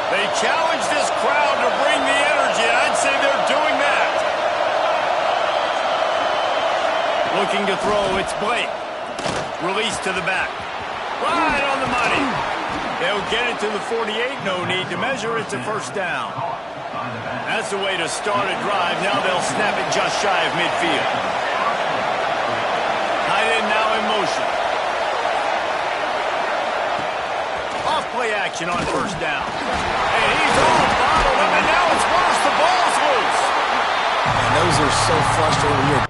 They challenge this crowd to bring the energy, and I'd say they're doing that. Looking to throw, it's Blake. Release to the back. Right on the money. They'll get it to the 48, no need to measure, it's a first down. That's the way to start a drive. Now they'll snap it just shy of midfield. Tight end now in motion. Off-play action on first down. And he's all bottled up, and now it's worse. The ball's loose. And those are so frustrating when you're...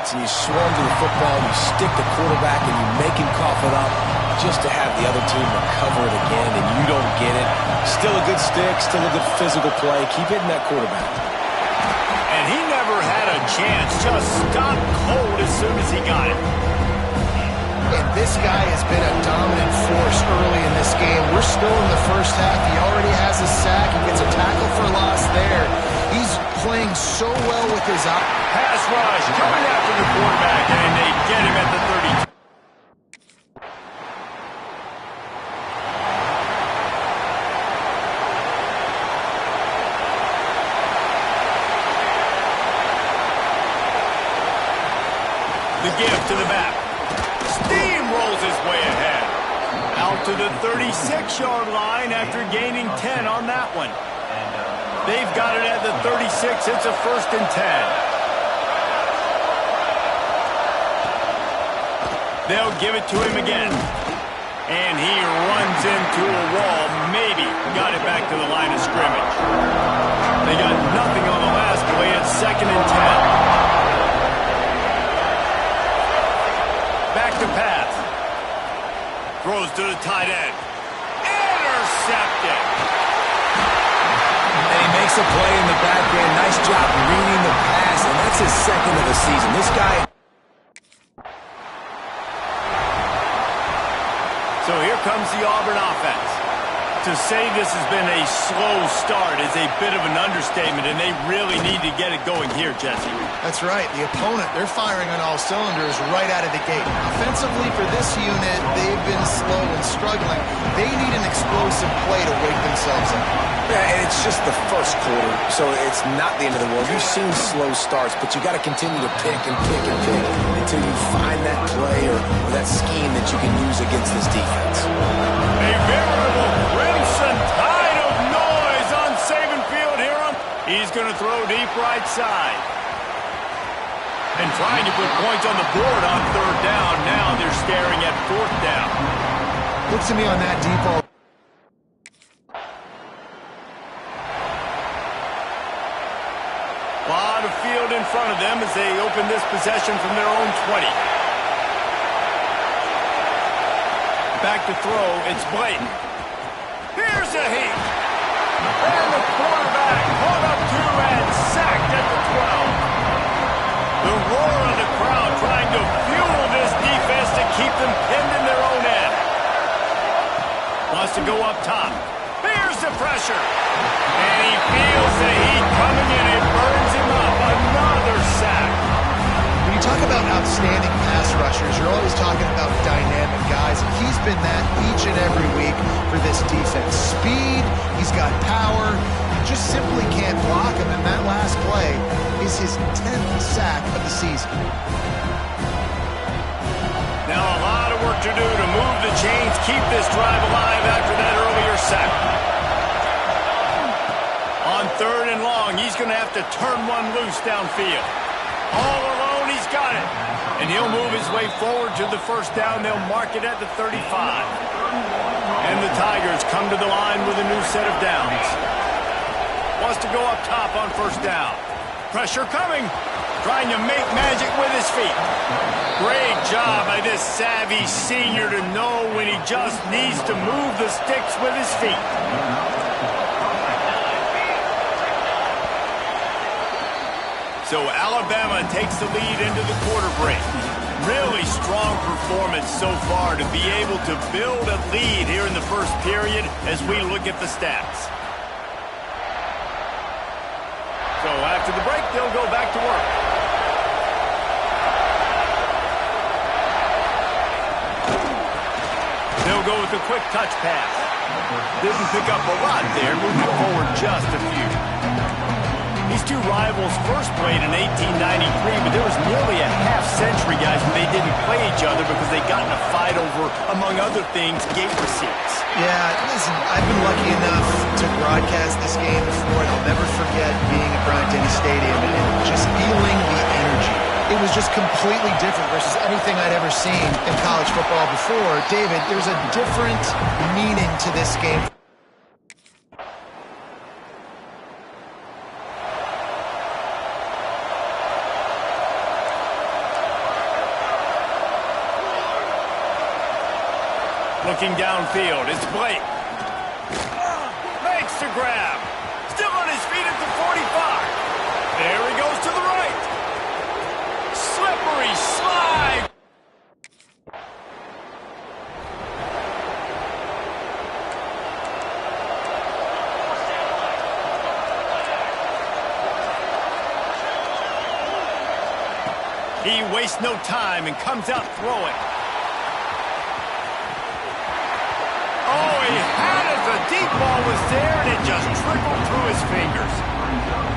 So you swarm to the football, you stick the quarterback, and you make him cough it up just to have the other team recover it again, and you don't get it. Still a good stick, still a good physical play. Keep hitting that quarterback. And he never had a chance. Just stopped cold as soon as he got it. And this guy has been a dominant force early in this game. We're still in the first half. He already has a sack. He gets a tackle for loss there. He's playing so well with his eye. Pass rush coming after the quarterback, and they get him at the 32. The give to the back. Steamrolls his way ahead. Out to the 36-yard line after gaining 10 on that one. They've got it at the 36. It's a 1st and 10. They'll give it to him again. And he runs into a wall. Maybe got it back to the line of scrimmage. They got nothing on the last play. It's 2nd and 10. Back to pass. Throws to the tight end. Intercepted. And he makes a play in the back end. Nice job reading the pass, and that's his 2nd of the season. This guy... So here comes the Auburn offense. To say this has been a slow start is a bit of an understatement, and they really need to get it going here, Jesse. That's right. The opponent, they're firing on all cylinders right out of the gate. Offensively for this unit, they've been slow and struggling. They need an explosive play to wake themselves up. Yeah, and it's just the first quarter, so it's not the end of the world. You've seen slow starts, but you got to continue to pick and pick and pick until you find that play or that scheme that you can use against this defense. A veritable crimson tide of noise on Saban Field here. He's going to throw deep right side. And trying to put points on the board on 3rd down. Now they're staring at 4th down. Look to me on that deep ball. Lot of field in front of them as they open this possession from their own 20. Back to throw, it's Blake. Here's a heat. And the quarterback caught up to and sacked at the 12. The roar of the crowd trying to fuel this defense to keep them pinned in their own end. Wants to go up top. Here's the pressure. And he feels the heat coming in. It burns him up. Another sack. When you talk about outstanding pass rushers, you're always talking about dynamic guys, and he's been that each and every week for this defense. Speed, he's got power, you just simply can't block him, and that last play is his 10th sack of the season. Now a lot of work to do to move the chains, keep this drive alive after that earlier sack. On 3rd and long, he's going to have to turn one loose downfield. All alone, he's got it. And he'll move his way forward to the first down. They'll mark it at the 35. And the Tigers come to the line with a new set of downs. Wants to go up top on first down. Pressure coming. Trying to make magic with his feet. Great job by this savvy senior to know when he just needs to move the sticks with his feet. So Alabama takes the lead into the quarter break. Really strong performance so far to be able to build a lead here in the first period as we look at the stats. So after the break, they'll go back to work. They'll go with a quick touch pass. Didn't pick up a lot there, moving forward just a few. These two rivals first played in 1893, but there was nearly a half-century, guys, when they didn't play each other because they got in a fight over, among other things, gate receipts. Yeah, listen, I've been lucky enough to broadcast this game before, and I'll never forget being at Bryant-Denny Stadium and just feeling the energy. It was just completely different versus anything I'd ever seen in college football before. David, there's a different meaning to this game. Looking downfield, it's Blake. Makes the grab. Still on his feet at the 45. There he goes to the right. Slippery slide. He wastes no time and comes out throwing. Oh, he had it. The deep ball was there, and it just trickled through his fingers.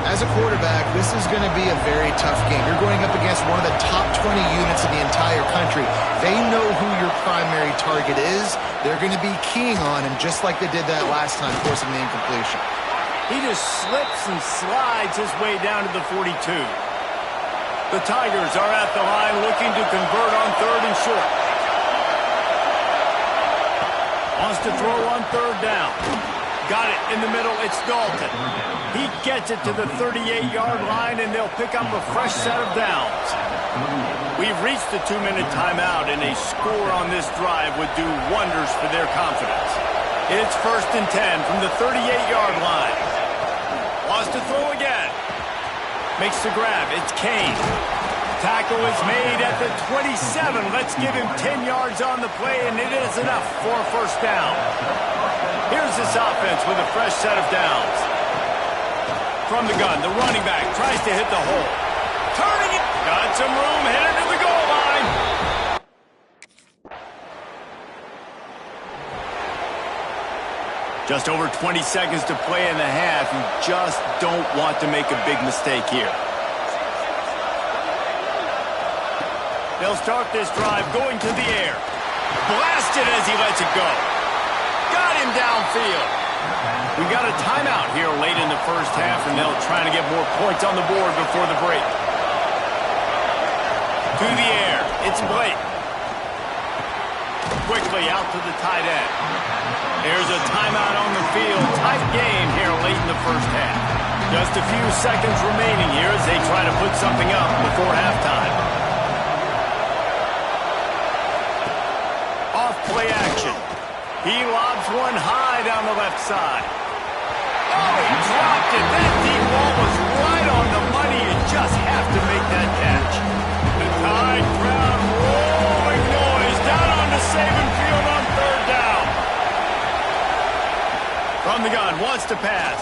As a quarterback, this is going to be a very tough game. You're going up against one of the top 20 units in the entire country. They know who your primary target is. They're going to be keying on him, just like they did that last time, forcing the incompletion. He just slips and slides his way down to the 42. The Tigers are at the line looking to convert on 3rd and short. Wants to throw on 3rd down. Got it in the middle. It's Dalton. He gets it to the 38-yard line, and they'll pick up a fresh set of downs. We've reached the 2-minute timeout, and a score on this drive would do wonders for their confidence. It's 1st and 10 from the 38-yard line. Wants to throw again. Makes the grab. It's Kane. Tackle is made at the 27. Let's give him 10 yards on the play, and it is enough for a first down. Here's this offense with a fresh set of downs. From the gun, the running back tries to hit the hole. Turning it. Got some room, headed to the goal line. Just over 20 seconds to play in the half. You just don't want to make a big mistake here. They'll start this drive going to the air. Blasted as he lets it go. Got him downfield. We got a timeout here late in the first half, and they'll try to get more points on the board before the break. To the air. It's Blake. Quickly out to the tight end. There's a timeout on the field. Tight game here late in the first half. Just a few seconds remaining here as they try to put something up before halftime. Off play action. He lobs one high down the left side. Oh, he dropped it. That deep ball was right on the money. You just have to make that catch. The Tide crowd rolling noise down onto Saban Field on third down. From the gun, wants to pass.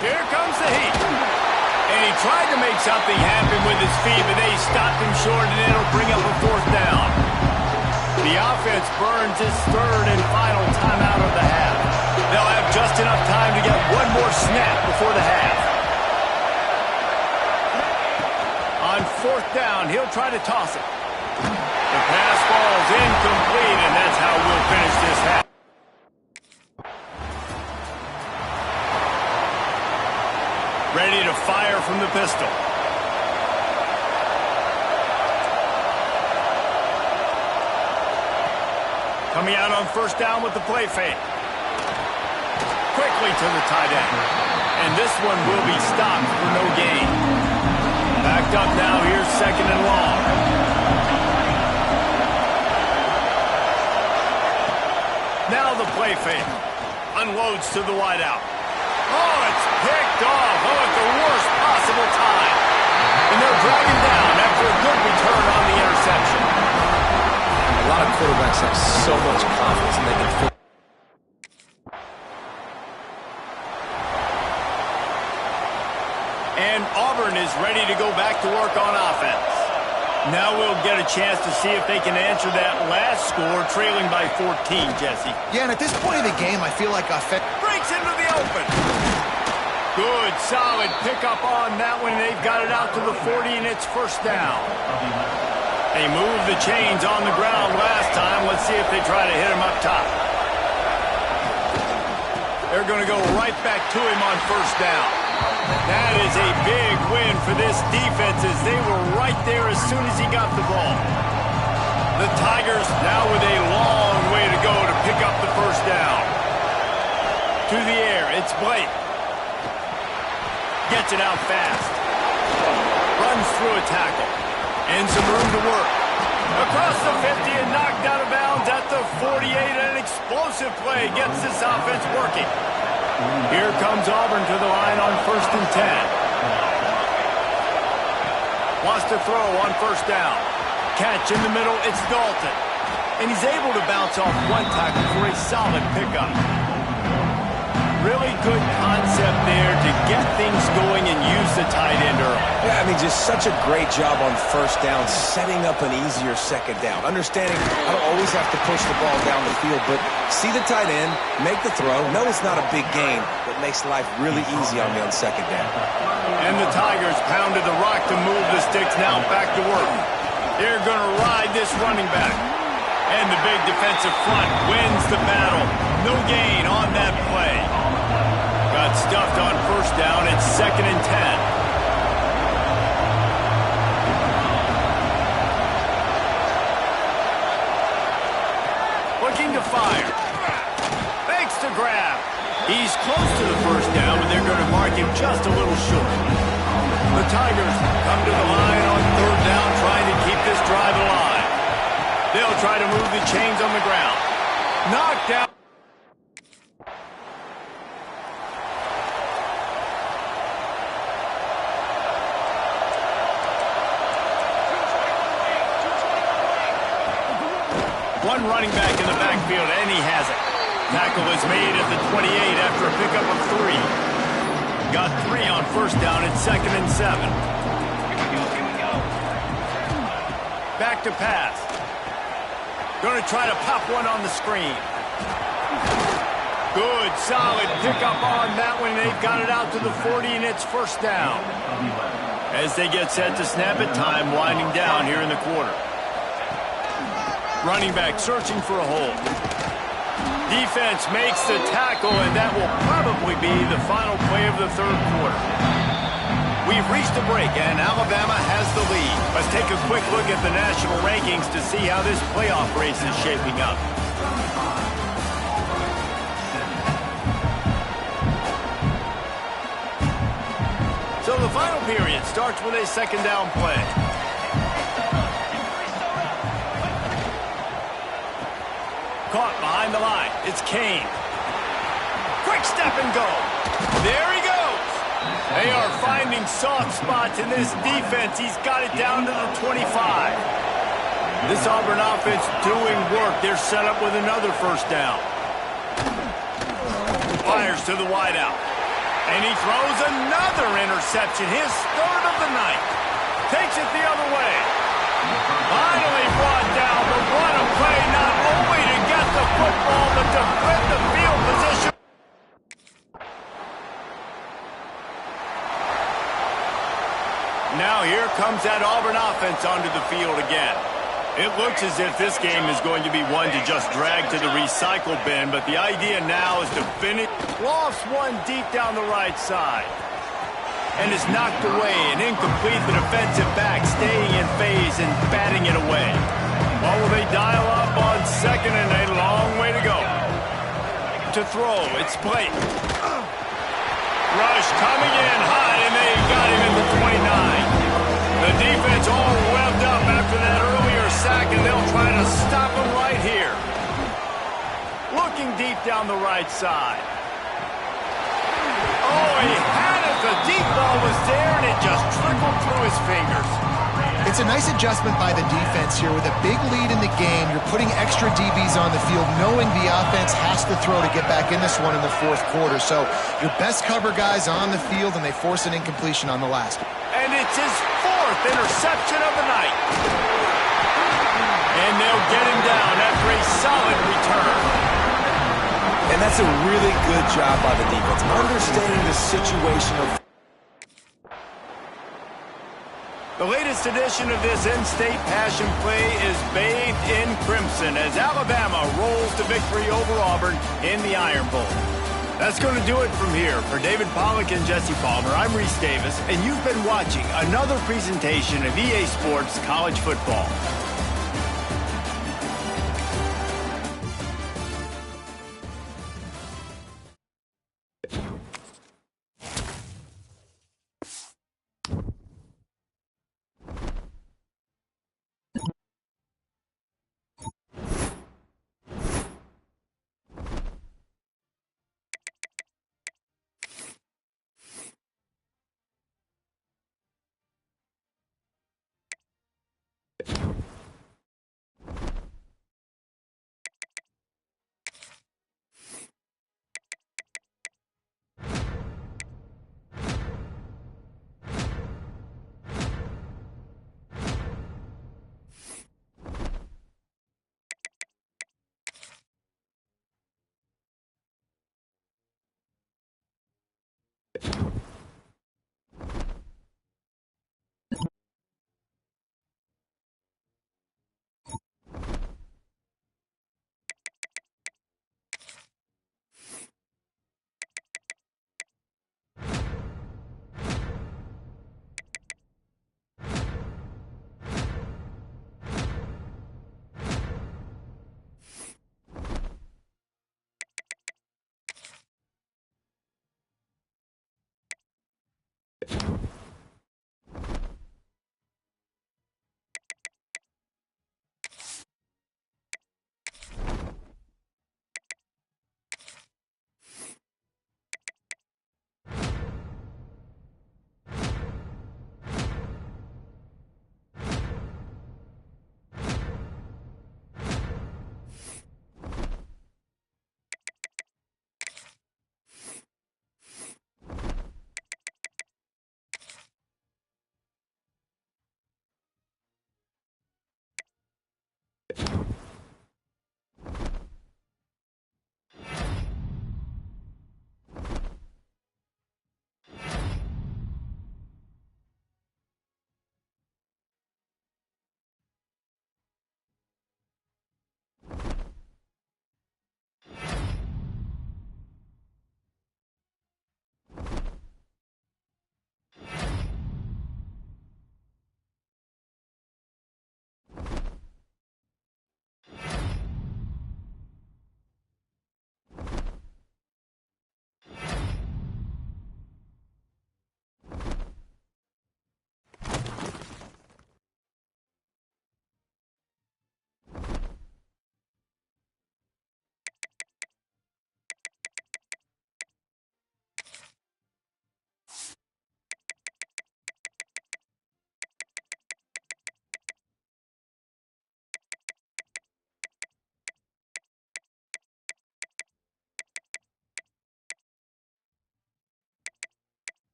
Here comes the heat. And he tried to make something happen with his feet, but they stopped him short, and it'll bring up a fourth down. The offense burns its third and final timeout of the half. They'll have just enough time to get one more snap before the half. On fourth down, he'll try to toss it. The pass ball's incomplete, and that's how we'll finish this half. Ready to fire from the pistol. Coming out on first down with the play fake. Quickly to the tight end. And this one will be stopped for no gain. Backed up now, here's second and long. Now the play fake. Unloads to the wideout. Oh, it's picked off. Oh, at the worst possible time. And they're dragging down after a good return on the interception. A lot of quarterbacks have so much confidence and they can fit. And Auburn is ready to go back to work on offense. Now we'll get a chance to see if they can answer that last score, trailing by 14, Jesse. Yeah, and at this point of the game, I feel like offense Breaks into the open. Good, solid pickup on that one. They've got it out to the 40, and it's first down. They moved the chains on the ground last time. Let's see if they try to hit him up top. They're going to go right back to him on first down. That is a big win for this defense as they were right there as soon as he got the ball. The Tigers now with a long way to go to pick up the first down. To the air, it's Blake. Gets it out fast. Runs through a tackle. And some room to work. Across the 50 and knocked out of bounds at the 48. An explosive play gets this offense working. Here comes Auburn to the line on first and 10. Wants to throw on first down. Catch in the middle, it's Dalton. And he's able to bounce off one tackle for a solid pickup. Really good concept there to get things going and use the tight end early. Yeah, I mean, just such a great job on first down, setting up an easier second down. Understanding I don't always have to push the ball down the field, but see the tight end, make the throw. No, it's not a big gain, but makes life really easy on me on second down. And the Tigers pounded the rock to move the sticks, now back to work. They're going to ride this running back. And the big defensive front wins the battle. No gain on that play. Got stuffed on first down. It's second and 10. Looking to fire. Fakes to grab. He's close to the first down, but they're going to mark him just a little short. The Tigers come to the line on third down, trying to keep this drive alive. They'll try to move the chains on the ground. Knocked out. One running back in the backfield, and he has it. Tackle is made at the 28 after a pickup of 3. Got 3 on first down. It's second and 7. Back to pass. Going to try to pop one on the screen. Good, solid pickup on that one. They've got it out to the 40, and it's first down. As they get set to snap it, time winding down here in the quarter. Running back searching for a hole. Defense makes the tackle, and that will probably be the final play of the third quarter. We've reached a break, and Alabama has the lead. Let's take a quick look at the national rankings to see how this playoff race is shaping up. Final period starts with a second down play. Caught behind the line. It's Kane. Quick step and go. There he goes. They are finding soft spots in this defense. He's got it down to the 25. This Auburn offense doing work. They're set up with another first down. Fires to the wideout. And he throws another interception. His third of the night. Takes it the other way. Finally brought down, but what a play, not only to get the football, but to flip the field position. Now here comes that Auburn offense onto the field again. It looks as if this game is going to be one to just drag to the recycle bin, but the idea now is to finish. Lofts one deep down the right side. And is knocked away and incomplete. The defensive back staying in phase and batting it away. Or will they dial up on second and a long way to go? To throw, it's Blake. Rush coming in high, and they got him at the 29. The defense all revved up after that earlier sack, and they'll try to stop him right here. Looking deep down the right side. Oh, he had it. The deep ball was there, and it just trickled through his fingers. It's a nice adjustment by the defense here. With a big lead in the game, you're putting extra DBs on the field, knowing the offense has to throw to get back in this one in the fourth quarter. So your best cover guys on the field, and they force an incompletion on the last. And it's his fourth interception of the night. And they'll get him down after a solid return. And that's a really good job by the defense, understanding the situation of... The latest edition of this in-state passion play is bathed in crimson as Alabama rolls to victory over Auburn in the Iron Bowl. That's going to do it from here. For David Pollack and Jesse Palmer, I'm Reese Davis, and you've been watching another presentation of EA Sports College Football.